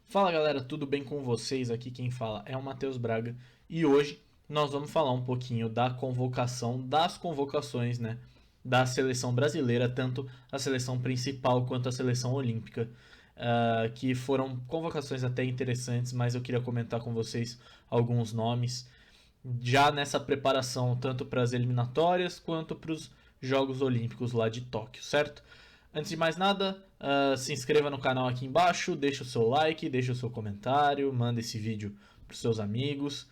Fala galera, tudo bem com vocês? Aqui quem fala é o Matheus Braga e hoje nós vamos falar um pouquinho da convocação, das convocações, né, da seleção brasileira, tanto a seleção principal quanto a seleção olímpica, que foram convocações até interessantes, mas eu queria comentar com vocês alguns nomes já nessa preparação, tanto para as eliminatórias quanto para os Jogos Olímpicos lá de Tóquio, certo? Antes de mais nada, se inscreva no canal aqui embaixo, deixa o seu like, deixa o seu comentário, manda esse vídeo para os seus amigos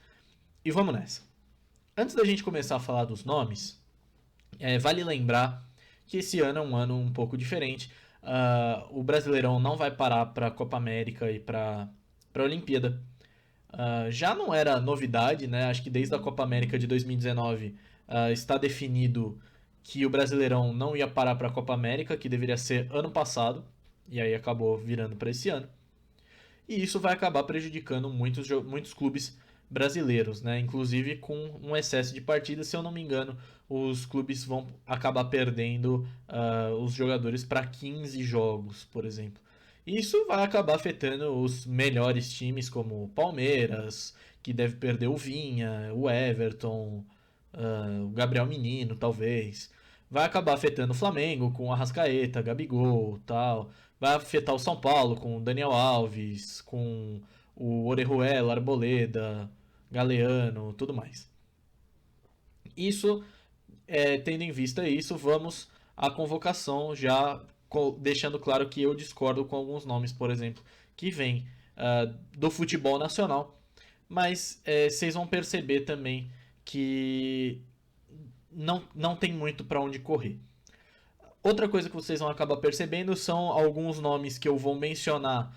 e vamos nessa. Antes da gente começar a falar dos nomes, vale lembrar que esse ano é um ano um pouco diferente. O Brasileirão não vai parar para a Copa América e para a Olimpíada. Já não era novidade, né? Acho que desde a Copa América de 2019 está definido que o Brasileirão não ia parar para a Copa América, que deveria ser ano passado, e aí acabou virando para esse ano. E isso vai acabar prejudicando muitos clubes brasileiros, né? Inclusive com um excesso de partidas, se eu não me engano, os clubes vão acabar perdendo os jogadores para 15 jogos, por exemplo. Isso vai acabar afetando os melhores times, como o Palmeiras, que deve perder o Vinha, o Everton, o Gabriel Menino, talvez. Vai acabar afetando o Flamengo com o Arrascaeta, Gabigol, tal. Vai afetar o São Paulo com o Daniel Alves, com o Orejuela, Arboleda, Galeano, tudo mais. Isso, tendo em vista isso, vamos à convocação, já deixando claro que eu discordo com alguns nomes, por exemplo, que vêm do futebol nacional, mas vocês vão perceber também que não tem muito para onde correr. Outra coisa que vocês vão acabar percebendo são alguns nomes que eu vou mencionar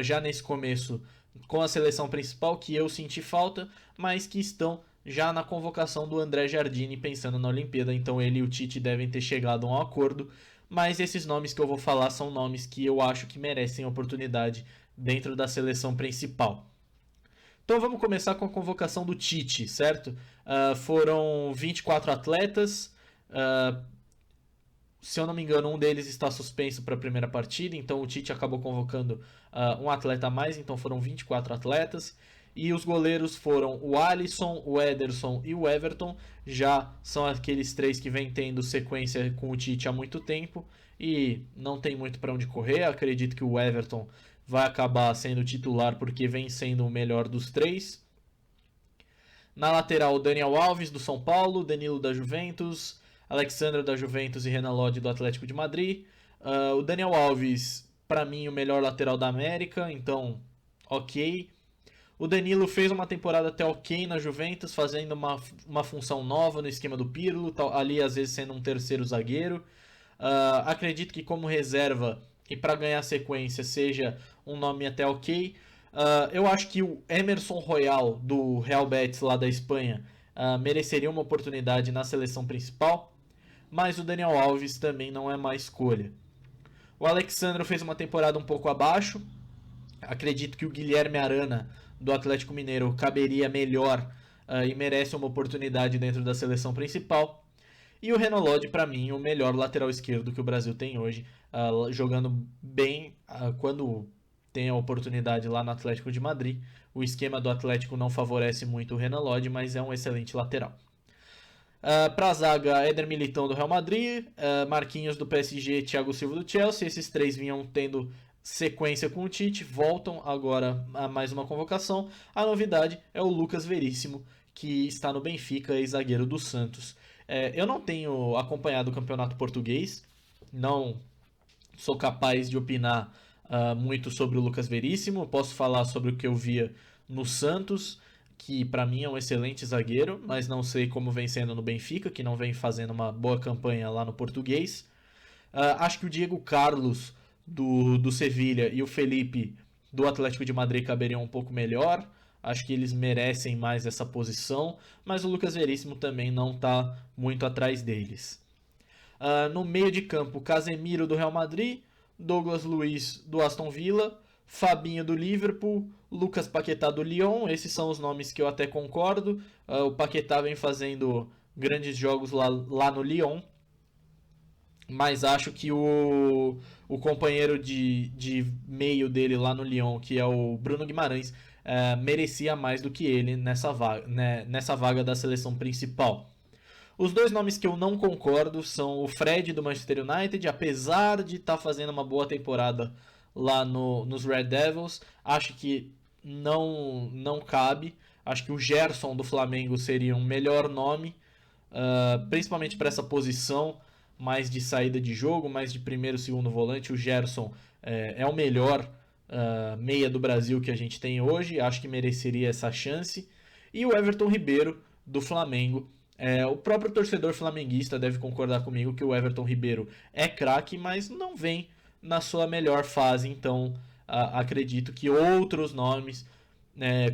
já nesse começo com a seleção principal que eu senti falta, mas que estão já na convocação do André Jardine pensando na Olimpíada. Então ele e o Tite devem ter chegado a um acordo. Mas esses nomes que eu vou falar são nomes que eu acho que merecem oportunidade dentro da seleção principal. Então vamos começar com a convocação do Tite, certo? Foram 24 atletas. Se eu não me engano, um deles está suspenso para a primeira partida, então o Tite acabou convocando um atleta a mais, então foram 24 atletas. E os goleiros foram o Alisson, o Ederson e o Everton. Já são aqueles três que vêm tendo sequência com o Tite há muito tempo e não tem muito para onde correr. Acredito que o Everton vai acabar sendo titular porque vem sendo o melhor dos três. Na lateral, Daniel Alves do São Paulo, Danilo da Juventus, Alexandre da Juventus e Renan Lodge do Atlético de Madrid. O Daniel Alves, para mim, o melhor lateral da América, então, ok. O Danilo fez uma temporada até ok na Juventus, fazendo uma função nova no esquema do Pirlo, ali às vezes sendo um terceiro zagueiro. Acredito que como reserva e para ganhar sequência seja um nome até ok. Eu acho que o Emerson Royal do Real Betis lá da Espanha mereceria uma oportunidade na seleção principal, mas o Daniel Alves também não é má escolha. O Alexandre fez uma temporada um pouco abaixo. Acredito que o Guilherme Arana do Atlético Mineiro caberia melhor e merece uma oportunidade dentro da seleção principal. E o Renan Lodge, para mim, o melhor lateral esquerdo que o Brasil tem hoje, jogando bem quando tem a oportunidade lá no Atlético de Madrid. O esquema do Atlético não favorece muito o Renan Lodge, mas é um excelente lateral. Para a zaga, Éder Militão do Real Madrid, Marquinhos do PSG, Thiago Silva do Chelsea. Esses três vinham tendo sequência com o Tite, voltam agora a mais uma convocação. A novidade é o Lucas Veríssimo, que está no Benfica e zagueiro do Santos. Eu não tenho acompanhado o campeonato português, não sou capaz de opinar muito sobre o Lucas Veríssimo. Posso falar sobre o que eu via no Santos, que para mim é um excelente zagueiro, mas não sei como vem sendo no Benfica, que não vem fazendo uma boa campanha lá no português. Acho que o Diego Carlos do Sevilha e o Felipe do Atlético de Madrid caberiam um pouco melhor. Acho que eles merecem mais essa posição, mas o Lucas Veríssimo também não está muito atrás deles. No meio de campo, Casemiro do Real Madrid, Douglas Luiz do Aston Villa, Fabinho do Liverpool, Lucas Paquetá do Lyon. Esses são os nomes que eu até concordo. O Paquetá vem fazendo grandes jogos lá no Lyon. mas acho que o companheiro de meio dele lá no Lyon, que é o Bruno Guimarães, merecia mais do que ele nessa vaga, né, nessa vaga da seleção principal. Os dois nomes que eu não concordo são o Fred do Manchester United, apesar de estar fazendo uma boa temporada lá nos Red Devils, acho que não cabe. Acho que o Gerson do Flamengo seria um melhor nome, principalmente para essa posição mais de saída de jogo, mais de primeiro, segundo volante. O Gerson é o melhor meia do Brasil que a gente tem hoje, acho que mereceria essa chance. E o Everton Ribeiro do Flamengo. O próprio torcedor flamenguista deve concordar comigo que o Everton Ribeiro é craque, mas não vem na sua melhor fase, então acredito que outros nomes,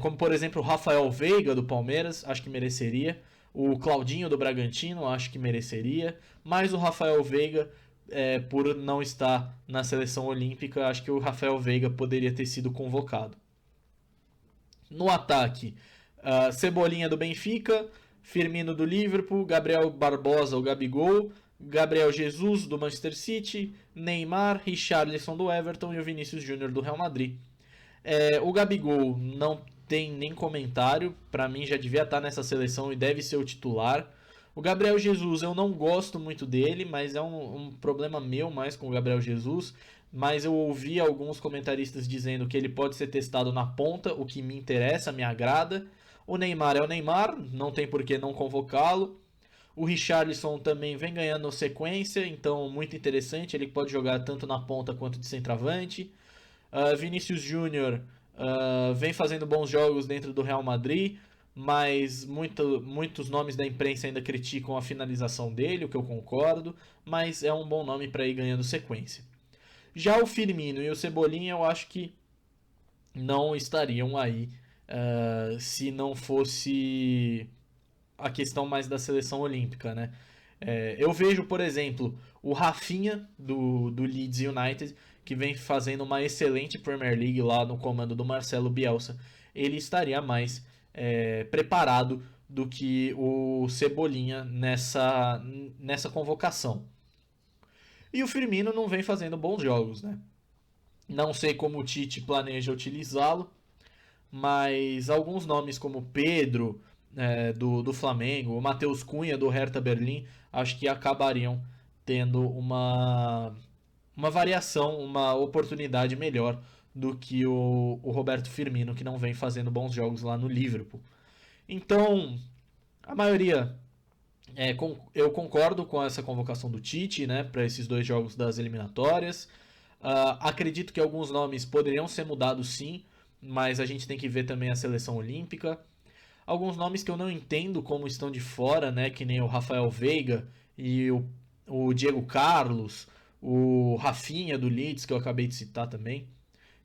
como por exemplo o Rafael Veiga do Palmeiras, acho que mereceria, o Claudinho do Bragantino, acho que mereceria, mas o Rafael Veiga, por não estar na seleção olímpica, acho que o Rafael Veiga poderia ter sido convocado. No ataque, Cebolinha do Benfica, Firmino do Liverpool, Gabriel Barbosa, o Gabigol, Gabriel Jesus do Manchester City, Neymar, Richarlison do Everton e o Vinícius Júnior do Real Madrid. O Gabigol não tem nem comentário, para mim já devia estar nessa seleção e deve ser o titular. O Gabriel Jesus eu não gosto muito dele, mas é um problema meu mais com o Gabriel Jesus. Mas eu ouvi alguns comentaristas dizendo que ele pode ser testado na ponta, o que me interessa, me agrada. O Neymar é o Neymar, não tem por que não convocá-lo. O Richarlison também vem ganhando sequência, então muito interessante. Ele pode jogar tanto na ponta quanto de centroavante. Vinícius Júnior vem fazendo bons jogos dentro do Real Madrid, mas muitos nomes da imprensa ainda criticam a finalização dele, o que eu concordo, mas é um bom nome para ir ganhando sequência. Já o Firmino e o Cebolinha eu acho que não estariam aí se não fosse a questão mais da seleção olímpica, né? Eu vejo, por exemplo, o Rafinha do Leeds United, que vem fazendo uma excelente Premier League lá no comando do Marcelo Bielsa. Ele estaria mais preparado do que o Cebolinha nessa convocação. E o Firmino não vem fazendo bons jogos, né? Não sei como o Tite planeja utilizá-lo, mas alguns nomes como Pedro do Flamengo, o Matheus Cunha do Hertha Berlim, acho que acabariam tendo uma variação, uma oportunidade melhor do que o Roberto Firmino, que não vem fazendo bons jogos lá no Liverpool. Então, a maioria, eu concordo com essa convocação do Tite, né, para esses dois jogos das eliminatórias. Acredito que alguns nomes poderiam ser mudados sim, mas a gente tem que ver também a seleção olímpica. Alguns nomes que eu não entendo como estão de fora, né, que nem o Rafael Veiga e o Diego Carlos, o Rafinha do Leeds, que eu acabei de citar também.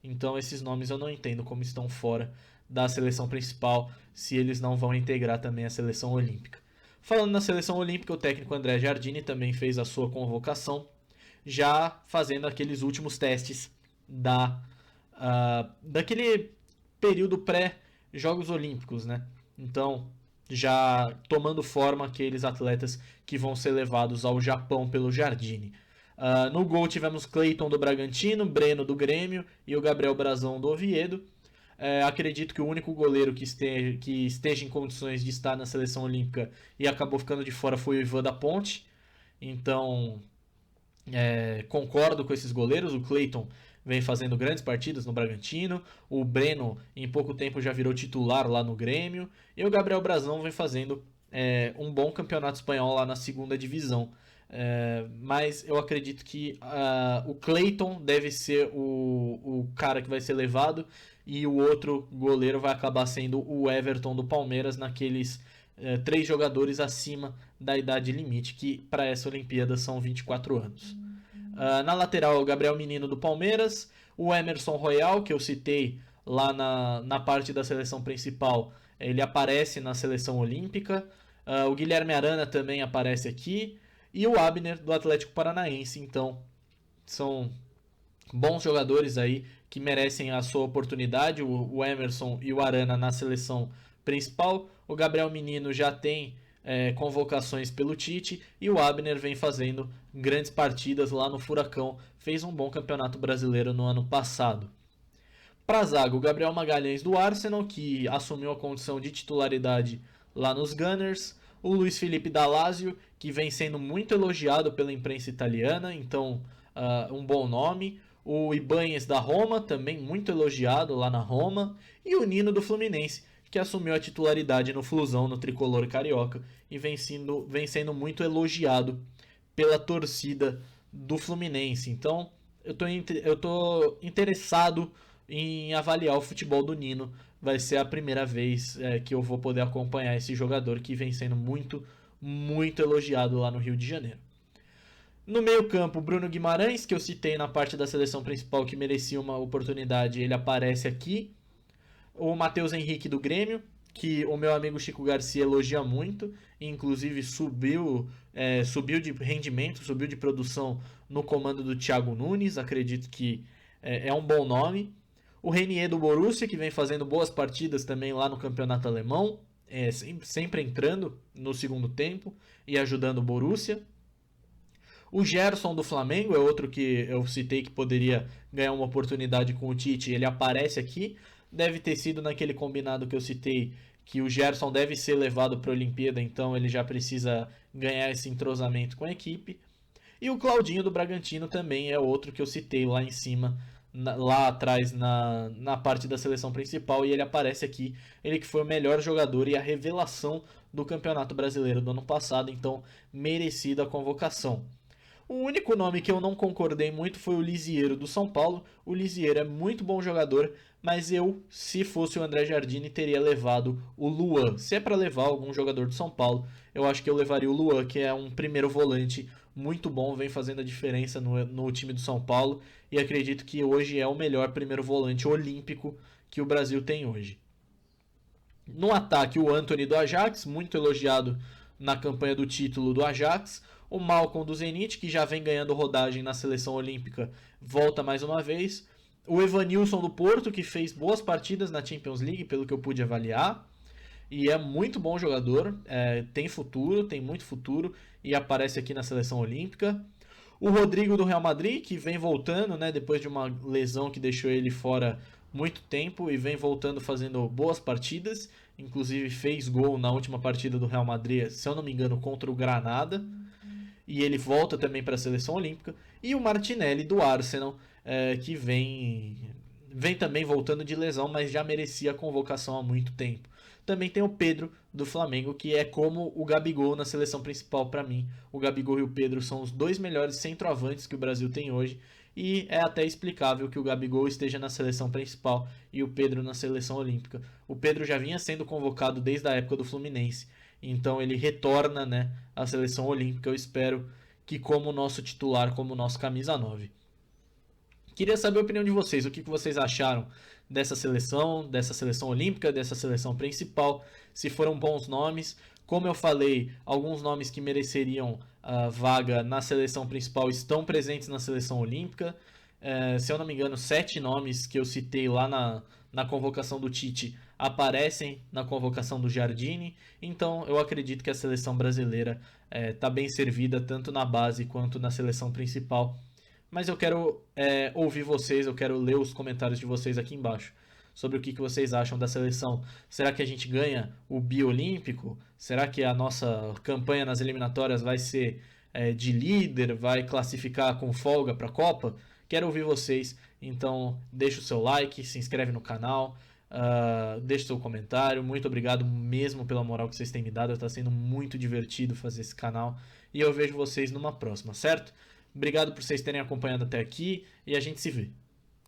Então esses nomes eu não entendo como estão fora da seleção principal, se eles não vão integrar também a seleção olímpica. Falando na seleção olímpica, o técnico André Jardine também fez a sua convocação, já fazendo aqueles últimos testes daquele período pré-Jogos Olímpicos, né? Então, já tomando forma aqueles atletas que vão ser levados ao Japão pelo Jardine. No gol tivemos Cleiton do Bragantino, Breno do Grêmio e o Gabriel Brazão do Oviedo. Acredito que o único goleiro que esteja em condições de estar na seleção olímpica e acabou ficando de fora foi o Ivan da Ponte. Então, concordo com esses goleiros. O Cleiton vem fazendo grandes partidas no Bragantino. O Breno, em pouco tempo, já virou titular lá no Grêmio. E o Gabriel Brazão vem fazendo um bom campeonato espanhol lá na segunda divisão. Mas eu acredito que o Cleiton deve ser o cara que vai ser levado. E o outro goleiro vai acabar sendo o Everton do Palmeiras, naqueles 3 jogadores acima da idade limite, que para essa Olimpíada são 24 anos. Na lateral, o Gabriel Menino do Palmeiras, o Emerson Royal, que eu citei lá na parte da seleção principal, ele aparece na seleção olímpica. O Guilherme Arana também aparece aqui, e o Abner do Atlético Paranaense. Então, são bons jogadores aí que merecem a sua oportunidade, o Emerson e o Arana na seleção principal. O Gabriel Menino já tem convocações pelo Tite, e o Abner vem fazendo grandes partidas lá no Furacão, fez um bom campeonato brasileiro no ano passado. Para a zaga, o Gabriel Magalhães do Arsenal, que assumiu a condição de titularidade lá nos Gunners, o Luiz Felipe da Lazio, que vem sendo muito elogiado pela imprensa italiana, então um bom nome. O Ibáñez da Roma, também muito elogiado lá na Roma. E o Nino do Fluminense, que assumiu a titularidade no Flusão, no tricolor carioca, e vem sendo muito elogiado pela torcida do Fluminense. Então, eu tô interessado em avaliar o futebol do Nino. Vai ser a primeira vez que eu vou poder acompanhar esse jogador que vem sendo muito, muito elogiado lá no Rio de Janeiro. No meio-campo, Bruno Guimarães, que eu citei na parte da seleção principal que merecia uma oportunidade, ele aparece aqui. O Matheus Henrique do Grêmio, que o meu amigo Chico Garcia elogia muito, inclusive subiu de rendimento, subiu de produção no comando do Thiago Nunes, acredito que é um bom nome. O Renier do Borussia, que vem fazendo boas partidas também lá no campeonato alemão, sempre entrando no segundo tempo e ajudando o Borussia. O Gerson do Flamengo é outro que eu citei que poderia ganhar uma oportunidade com o Tite. Ele aparece aqui. Deve ter sido naquele combinado que eu citei que o Gerson deve ser levado para a Olimpíada, então ele já precisa ganhar esse entrosamento com a equipe. E o Claudinho do Bragantino também é outro que eu citei lá em cima, lá atrás na parte da seleção principal, e ele aparece aqui. Ele que foi o melhor jogador e a revelação do Campeonato Brasileiro do ano passado, então merecida a convocação. O único nome que eu não concordei muito foi o Lisieiro do São Paulo. O Lisieiro é muito bom jogador, mas eu, se fosse o André Jardine, teria levado o Luan. Se é para levar algum jogador do São Paulo, eu acho que eu levaria o Luan, que é um primeiro volante muito bom, vem fazendo a diferença no time do São Paulo, e acredito que hoje é o melhor primeiro volante olímpico que o Brasil tem hoje. No ataque, o Antony do Ajax, muito elogiado na campanha do título do Ajax. O Malcom do Zenit, que já vem ganhando rodagem na seleção olímpica, volta mais uma vez. O Evanilson do Porto, que fez boas partidas na Champions League, pelo que eu pude avaliar. E é muito bom jogador, tem futuro, tem muito futuro, e aparece aqui na seleção olímpica. O Rodrigo do Real Madrid, que vem voltando, né, depois de uma lesão que deixou ele fora muito tempo, e vem voltando fazendo boas partidas. Inclusive fez gol na última partida do Real Madrid, se eu não me engano, contra o Granada. E ele volta também para a seleção olímpica. E o Martinelli do Arsenal, que vem também voltando de lesão, mas já merecia a convocação há muito tempo. Também tem o Pedro do Flamengo, que é como o Gabigol na seleção principal para mim. O Gabigol e o Pedro são os dois melhores centroavantes que o Brasil tem hoje. E é até explicável que o Gabigol esteja na seleção principal e o Pedro na seleção olímpica. O Pedro já vinha sendo convocado desde a época do Fluminense. Então ele retorna, né, à seleção olímpica. Eu espero que como nosso titular, como nosso camisa 9. Queria saber a opinião de vocês. O que vocês acharam dessa seleção olímpica, dessa seleção principal? Se foram bons nomes. Como eu falei, alguns nomes que mereceriam a vaga na seleção principal estão presentes na seleção olímpica. Se eu não me engano, 7 nomes que eu citei lá na convocação do Tite aparecem na convocação do Jardine. Então eu acredito que a seleção brasileira está bem servida tanto na base quanto na seleção principal. Mas eu quero ouvir vocês, eu quero ler os comentários de vocês aqui embaixo sobre o que vocês acham da seleção. Será que a gente ganha o biolímpico? Será que a nossa campanha nas eliminatórias vai ser de líder, vai classificar com folga para a Copa? Quero ouvir vocês, então deixa o seu like, se inscreve no canal, deixa o seu comentário. Muito obrigado mesmo pela moral que vocês têm me dado, está sendo muito divertido fazer esse canal e eu vejo vocês numa próxima, certo? Obrigado por vocês terem acompanhado até aqui e a gente se vê.